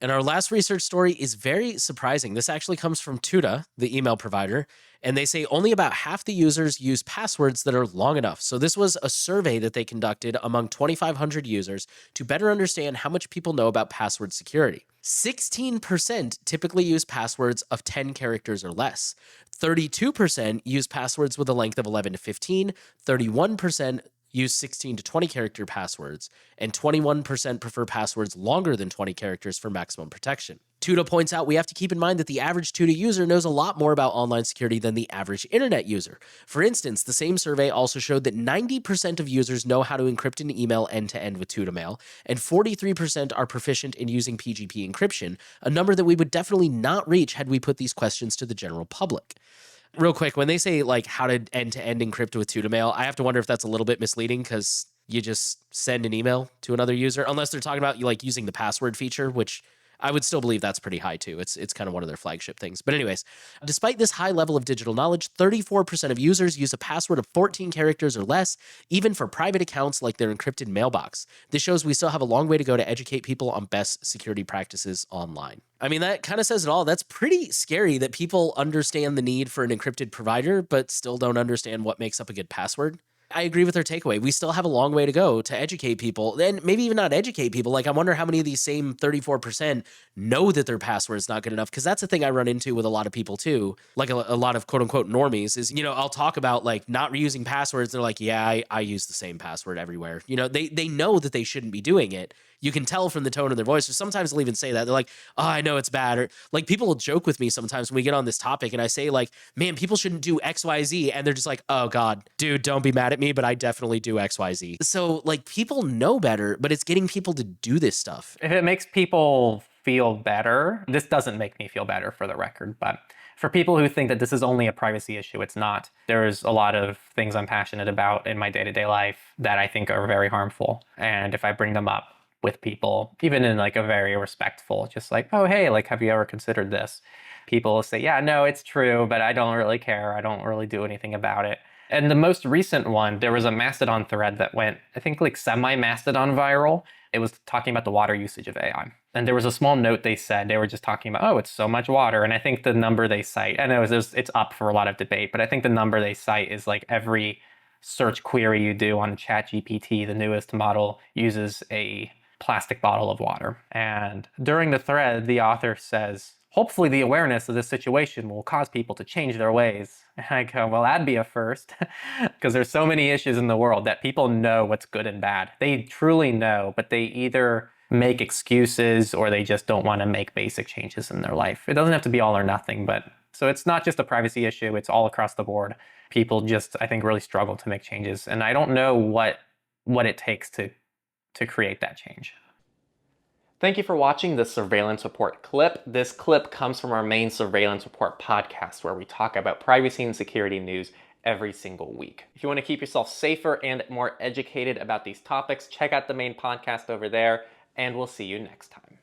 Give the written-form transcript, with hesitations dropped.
And our last research story is very surprising. This actually comes from Tuta, the email provider, and they say only about half the users use passwords that are long enough. So this was a survey that they conducted among 2,500 users to better understand how much people know about password security. 16% typically use passwords of 10 characters or less. 32% use passwords with a length of 11 to 15. 31% use 16 to 20 character passwords, and 21% prefer passwords longer than 20 characters for maximum protection. Tuta points out we have to keep in mind that the average Tuta user knows a lot more about online security than the average internet user. For instance, the same survey also showed that 90% of users know how to encrypt an email end-to-end with Tuta Mail, and 43% are proficient in using PGP encryption, a number that we would definitely not reach had we put these questions to the general public. Real quick, when they say like how to end-to-end encrypt with Tuta Mail, I have to wonder if that's a little bit misleading because you just send an email to another user, unless they're talking about you like using the password feature, which I would still believe that's pretty high too. It's kind of one of their flagship things. But anyways, despite this high level of digital knowledge, 34% of users use a password of 14 characters or less, even for private accounts like their encrypted mailbox. This shows we still have a long way to go to educate people on best security practices online. I mean, that kind of says it all. That's pretty scary that people understand the need for an encrypted provider, but still don't understand what makes up a good password. I agree with their takeaway. We still have a long way to go to educate people, and maybe even not educate people. Like, I wonder how many of these same 34% know that their password is not good enough, because that's the thing I run into with a lot of people too. Like a lot of quote unquote normies is, I'll talk about like not reusing passwords. They're like, yeah, I use the same password everywhere. They know that they shouldn't be doing it. You can tell from the tone of their voice, or sometimes they'll even say that. They're like, oh, I know it's bad. Or like people will joke with me sometimes when we get on this topic and I say like, man, people shouldn't do X, Y, Z. And they're just like, oh God, dude, don't be mad at me, but I definitely do X, Y, Z. So like people know better, but it's getting people to do this stuff. If it makes people feel better, this doesn't make me feel better for the record, but for people who think that this is only a privacy issue, it's not. There's a lot of things I'm passionate about in my day-to-day life that I think are very harmful. And if I bring them up with people, even in like a very respectful, just like, oh, hey, like, have you ever considered this? People will say, yeah, no, it's true, but I don't really care. I don't really do anything about it. And the most recent one, there was a Mastodon thread that went, I think, like semi-Mastodon viral. It was talking about the water usage of AI. And there was a small note they said, they were just talking about, oh, it's so much water. And I think the number they cite, I know it's up for a lot of debate, but I think the number they cite is like every search query you do on ChatGPT, the newest model, uses a plastic bottle of water. And during the thread, the author says, hopefully the awareness of this situation will cause people to change their ways. And I go, well, that'd be a first, because there's so many issues in the world that people know what's good and bad. They truly know, but they either make excuses or they just don't want to make basic changes in their life. It doesn't have to be all or nothing, but so it's not just a privacy issue, it's all across the board. People just, I think, really struggle to make changes. And I don't know what it takes to create that change. Thank you for watching this Surveillance Report clip. This clip comes from our main Surveillance Report podcast, where we talk about privacy and security news every single week. If you want to keep yourself safer and more educated about these topics, check out the main podcast over there, and we'll see you next time.